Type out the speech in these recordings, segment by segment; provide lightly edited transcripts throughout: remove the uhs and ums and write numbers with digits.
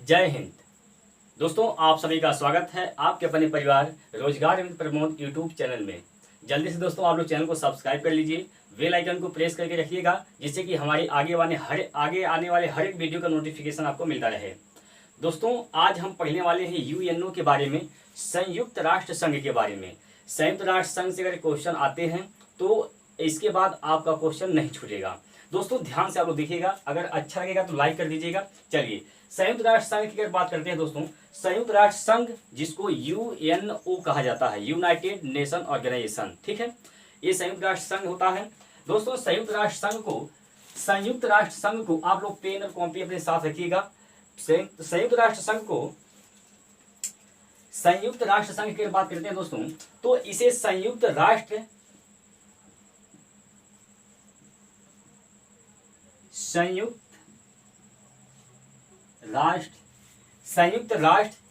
जय हिंद। दोस्तों, आप सभी का स्वागत है आपके अपने परिवार रोजगार एवं प्रमोद यूट्यूब चैनल में। जल्दी से दोस्तों आप लोग चैनल को सब्सक्राइब कर लीजिए, बेल आइकन को प्रेस करके रखिएगा, जिससे कि हमारी आगे आने वाले हर एक वीडियो का नोटिफिकेशन आपको मिलता रहे। दोस्तों, आज हम पढ़ने वाले हैं यूएनओ के बारे में, संयुक्त राष्ट्र संघ के बारे में। संयुक्त राष्ट्र संघ से अगर क्वेश्चन आते हैं तो इसके बाद आपका क्वेश्चन नहीं छूटेगा। दोस्तों ध्यान से आप लोग देखिएगा, अगर अच्छा लगेगा तो लाइक कर दीजिएगा। चलिए, संयुक्त राष्ट्र संघ की अगर बात करते हैं दोस्तों, संयुक्त राष्ट्र संघ जिसको यूएनओ कहा जाता है, यूनाइटेड नेशन ऑर्गेनाइजेशन, ठीक है, ये संयुक्त राष्ट्र संघ होता है। दोस्तों संयुक्त राष्ट्र संघ को आप लोग पेन और कॉपी अपने साथ रखिएगा। संयुक्त राष्ट्र संघ की बात करते हैं दोस्तों, तो इसे संयुक्त राष्ट्र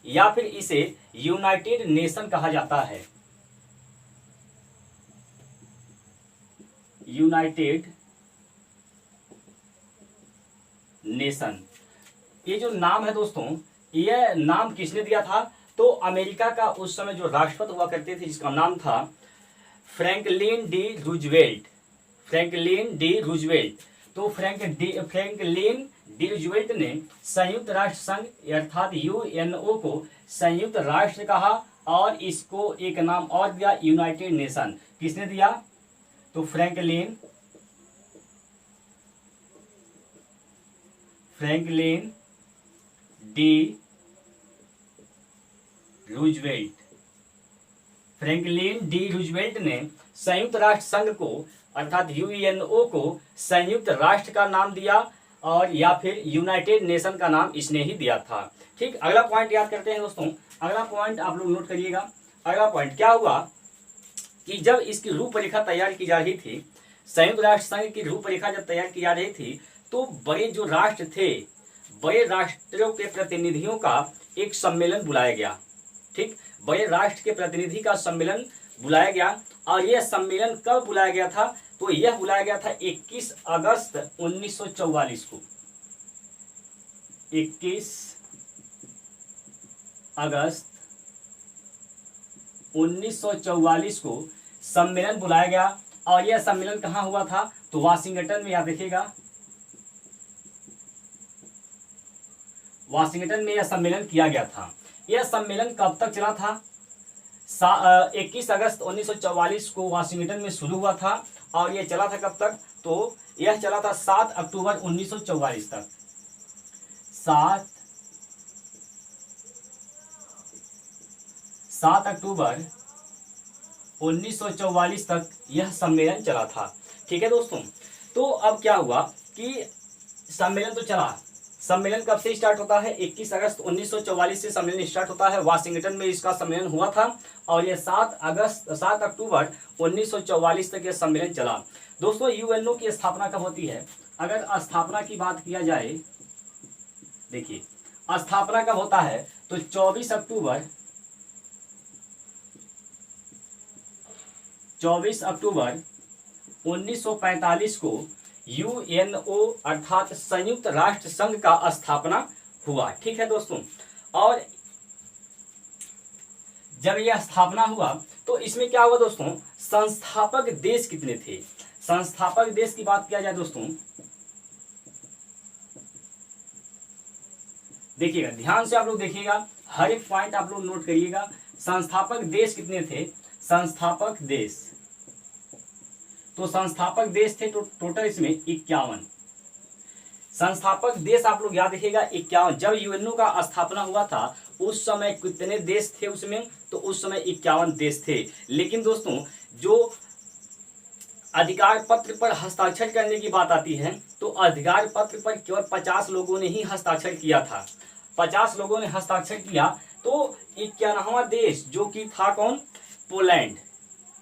या फिर इसे यूनाइटेड नेशन कहा जाता है। यूनाइटेड नेशन, ये जो नाम है दोस्तों, यह नाम किसने दिया था? तो अमेरिका का उस समय जो राष्ट्रपति हुआ करते थे, जिसका नाम था फ्रैंकलिन डी रूजवेल्ट। तो फ्रैंकलिन डी रूजवेल्ट ने संयुक्त राष्ट्र संघ अर्थात यूएनओ को संयुक्त राष्ट्र कहा और इसको एक नाम और दिया, यूनाइटेड नेशन। किसने दिया? तो फ्रैंकलिन डी रूजवेल्ट ने संयुक्त राष्ट्र संघ को अर्थात यूएनओ को संयुक्त राष्ट्र का नाम दिया और या फिर यूनाइटेड नेशन का नाम इसने ही दिया था। ठीक, अगला पॉइंट याद करते हैं दोस्तों। अगला पॉइंट आप लोग नोट करिएगा। अगला पॉइंट क्या हुआ कि जब इसकी रूपरेखा तैयार की जा रही थी, संयुक्त राष्ट्र संघ की रूपरेखा जब तैयार की जा रही थी, तो बड़े जो राष्ट्र थे, बड़े राष्ट्रों के प्रतिनिधियों का एक सम्मेलन बुलाया गया। ठीक, बड़े राष्ट्र के प्रतिनिधि का सम्मेलन बुलाया गया। और यह सम्मेलन कब बुलाया गया था? तो यह बुलाया गया था 21 अगस्त 1944 को। 21 अगस्त 1944 को सम्मेलन बुलाया गया। और यह सम्मेलन कहाँ हुआ था? तो वाशिंगटन में। याद रखिएगा, वाशिंगटन में यह सम्मेलन किया गया था। यह सम्मेलन कब तक चला था? 21 अगस्त 1944 को वाशिंगटन में शुरू हुआ था और यह चला था कब तक? तो यह चला था 7 अक्टूबर 1944 तक। 7 अक्टूबर 1944 तक यह सम्मेलन चला था। ठीक है दोस्तों, तो अब क्या हुआ कि सम्मेलन तो चला। सम्मेलन कब से स्टार्ट होता है? 21 अगस्त 1944 से सम्मेलन स्टार्ट होता है। वाशिंगटन में इसका सम्मेलन हुआ था और यह 7 अक्टूबर 1944 तक यह सम्मेलन चला। दोस्तों, यूएनओ की स्थापना कब होती है? अगर स्थापना की बात किया जाए, देखिए स्थापना कब होता है? तो 24 अक्टूबर 1945 को यूएनओ अर्थात संयुक्त राष्ट्र संघ का स्थापना हुआ। ठीक है दोस्तों, और जब यह स्थापना हुआ तो इसमें क्या हुआ दोस्तों? संस्थापक देश कितने थे? संस्थापक देश की बात किया जाए दोस्तों, देखिएगा ध्यान से आप लोग देखिएगा, हर एक पॉइंट आप लोग नोट करिएगा। संस्थापक देश कितने थे? संस्थापक देश, तो संस्थापक देश थे तो टोटल इसमें 51 संस्थापक देश। आप लोग याद रखिएगा 51। जब यूएनओ का स्थापना हुआ था उस समय कितने देश थे उसमें? तो उस समय 51 देश थे। लेकिन दोस्तों, जो अधिकार पत्र पर हस्ताक्षर करने की बात आती है तो अधिकार पत्र पर केवल 50 लोगों ने ही हस्ताक्षर किया था। 50 लोगों ने हस्ताक्षर किया। तो 51वां देश जो कि था कौन? पोलैंड।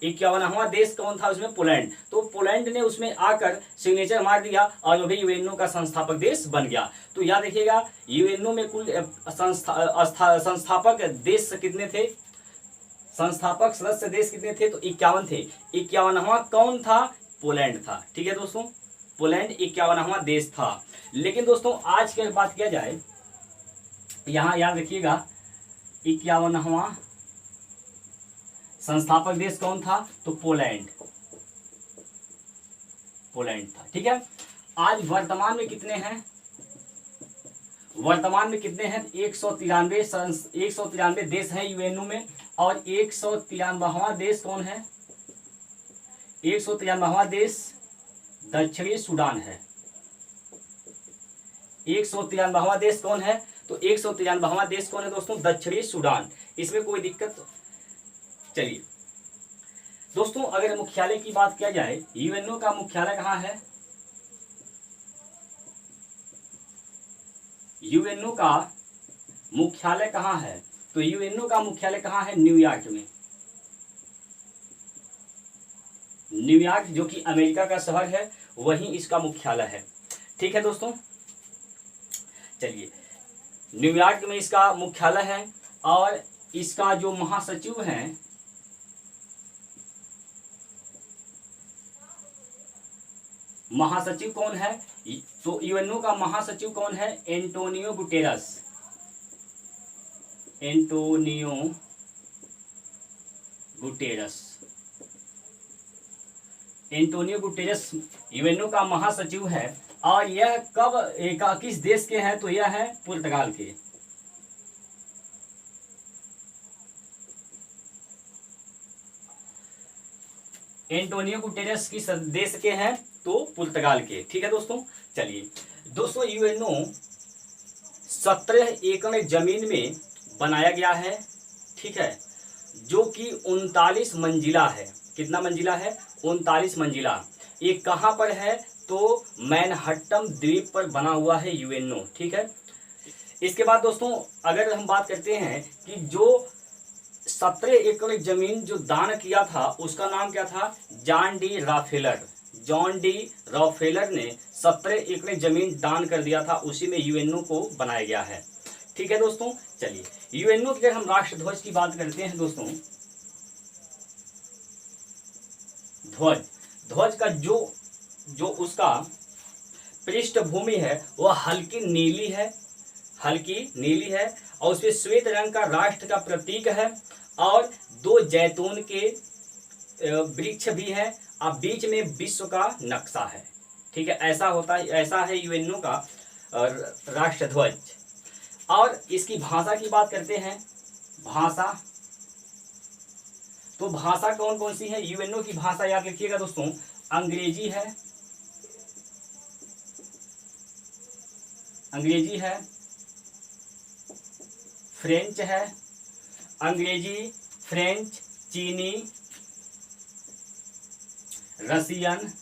51वां देश कौन था उसमें? पोलैंड। तो पोलैंड ने उसमें आकर सिग्नेचर मार दिया और वो भी यूएनओ का संस्थापक देश बन गया। तो याद रखिएगा, यूएनओ में कुल संस्थापक देश कितने थे? संस्थापक सदस्य देश कितने थे? तो 51 थे। 51वां कौन था? पोलैंड था। ठीक है दोस्तों, पोलैंड 51वां देश था। लेकिन दोस्तों आज की बात किया जाए यहाँ याद रखिएगा 51वां संस्थापक देश कौन था, तो पोलैंड था। ठीक है, आज वर्तमान में कितने हैं, वर्तमान में कितने हैं, 193 देश हैं यूएनओ में, और 193वां देश कौन है, 193वां देश दक्षिणी सूडान है। 193वां देश कौन है, तो 193वां देश कौन है दोस्तों, दक्षिणी सूडान। इसमें कोई दिक्कत। चलिए दोस्तों, अगर मुख्यालय की बात किया जाए, यूएनओ का मुख्यालय कहाँ है, यूएनओ का मुख्यालय कहाँ है, तो यूएनओ का मुख्यालय कहाँ है, न्यूयॉर्क में। न्यूयॉर्क जो कि अमेरिका का शहर है, वहीं इसका मुख्यालय है। ठीक है दोस्तों, चलिए न्यूयॉर्क में इसका मुख्यालय है, और इसका जो महासचिव हैं, महासचिव कौन है, तो यूएनओ का महासचिव कौन है, Antonio Guterres. Antonio Guterres UNO का महासचिव है, और यह किस देश के हैं, तो यह है पुर्तगाल के। एंटोनियो गुटेरस किस देश के हैं, तो पुर्तगाल के। ठीक है दोस्तों, चलिए दोस्तों, यूएनओ 17 एकड़ जमीन में बनाया गया है। ठीक है, जो कि 39 मंजिला है। कितना मंजिला है, 39 मंजिला। ये कहाँ पर है, तो मैनहट्टन द्वीप पर बना हुआ है यूएनओ। ठीक है, इसके बाद दोस्तों अगर हम बात करते हैं कि जो 17 एकड़ जमीन जो दान किया था, उसका नाम क्या था, जॉन डी रॉकफेलर ने 17 एकड़ जमीन दान कर दिया था, उसी में यूएनओ को बनाया गया है। ठीक है दोस्तों, चलिए यूएनओ की अगर हम राष्ट्रध्वज की बात करते हैं दोस्तों, ध्वज का जो उसका पृष्ठभूमि है वह हल्की नीली है, और उसमें श्वेत रंग का राष्ट्र का प्रतीक है, और 2 जैतून के वृक्ष भी है, और बीच में विश्व का नक्शा है। ठीक है, ऐसा है यूएनओ का राष्ट्रध्वज। और इसकी भाषा की बात करते हैं, भाषा, तो भाषा कौन कौन सी है, यूएनओ की भाषा याद रखिएगा दोस्तों, अंग्रेजी है, फ्रेंच है, अंग्रेजी, फ्रेंच, चीनी, रसियन,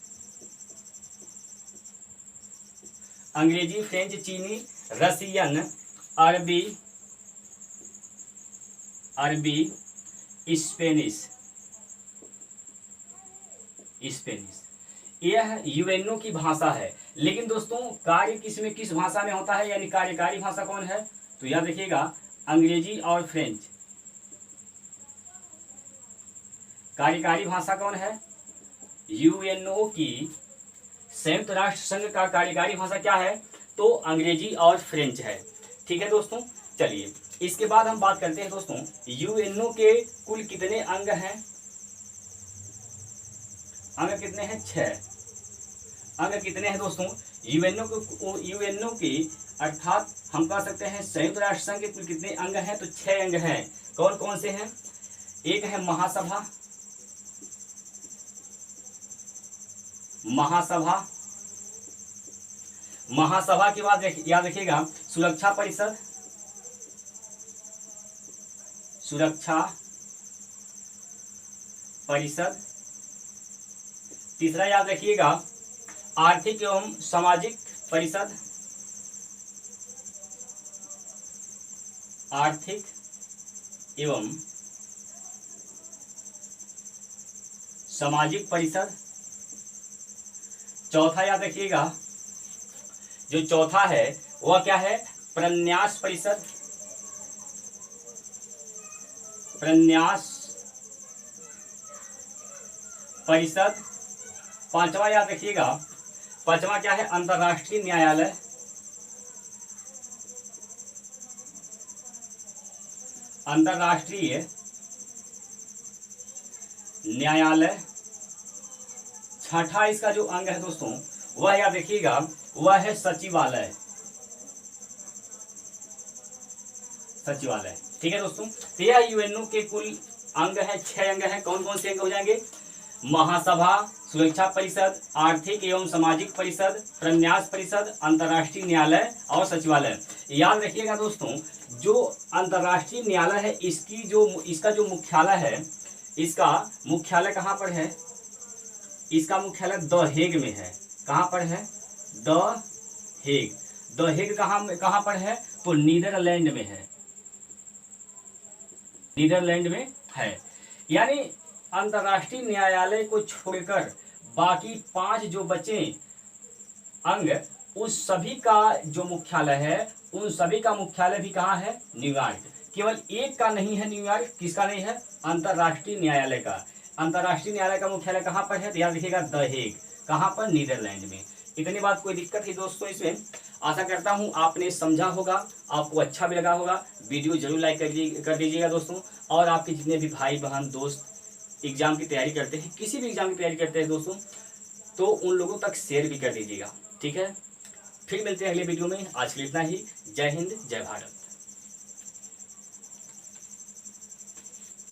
अंग्रेजी, फ्रेंच, चीनी, रसियन, अरबी, स्पेनिश। यह यूएनओ की भाषा है। लेकिन दोस्तों कार्य किस भाषा में होता है, यानी कार्यकारी भाषा कौन है, तो याद रखिएगा अंग्रेजी और फ्रेंच। कार्यकारी भाषा कौन है, यूएनओ की संयुक्त राष्ट्र संघ का कार्यकारी भाषा क्या है, तो अंग्रेजी और फ्रेंच है। ठीक है दोस्तों, चलिए इसके बाद हम बात करते हैं दोस्तों, यूएनओ के कुल कितने अंग हैं, अंग कितने हैं, 6 अंग कितने हैं दोस्तों, यूएनओ की अर्थात हम कह सकते हैं संयुक्त राष्ट्र संघ के कुल कितने अंग हैं, तो 6 अंग हैं। कौन कौन से हैं, एक है महासभा के बाद याद रखिएगा सुरक्षा परिषद, तीसरा याद रखिएगा आर्थिक एवं सामाजिक परिषद, आर्थिक एवं सामाजिक परिषद। चौथा याद रखिएगा, जो चौथा है वह क्या है, प्रन्यास परिषद। पांचवा याद रखिएगा, पांचवा क्या है, अंतर्राष्ट्रीय न्यायालय। अंतर्राष्ट्रीय न्यायालय। छठा इसका जो अंग है दोस्तों वह याद रखिएगा, वह है सचिवालय। सचिवालय, ठीक है दोस्तों। तो यह यूएनओ के कुल अंग है, 6 अंग है। कौन कौन से अंग हो जाएंगे? महासभा, सुरक्षा परिषद, आर्थिक एवं सामाजिक परिषद, प्रन्यास परिषद, अंतर्राष्ट्रीय न्यायालय और सचिवालय। याद रखिएगा दोस्तों, जो अंतर्राष्ट्रीय न्यायालय है इसका जो मुख्यालय है, इसका मुख्यालय कहाँ पर है? इसका मुख्यालय द हेग में है। कहाँ पर है? The Hague. द हेग कहाँ पर है? तो नीदरलैंड में है। नीदरलैंड में है। यानी अंतर्राष्ट्रीय न्यायालय को छोड़कर बाकी 5 जो बचे अंग, उस सभी का जो मुख्यालय है, उन सभी का मुख्यालय भी कहाँ है? न्यूयॉर्क। केवल एक का नहीं है न्यूयॉर्क। किसका नहीं है? अंतर्राष्ट्रीय न्यायालय का। अंतर्राष्ट्रीय न्यायालय का मुख्यालय कहाँ पर है? तो याद रखिएगा द हेग। कहाँ पर? नीदरलैंड में। इतनी बात, कोई दिक्कत है दोस्तों इसमें? आशा करता हूँ आपने समझा होगा, आपको अच्छा भी लगा होगा। वीडियो जरूर लाइक कर दीजिएगा दोस्तों। और आपके जितने भी भाई बहन दोस्त एग्जाम की तैयारी करते हैं, किसी भी एग्जाम की तैयारी करते हैं दोस्तों, तो उन लोगों तक शेयर भी कर दीजिएगा, ठीक है। फिर मिलते हैं अगले वीडियो में। आज के लिए इतना ही। जय हिंद, जय भारत।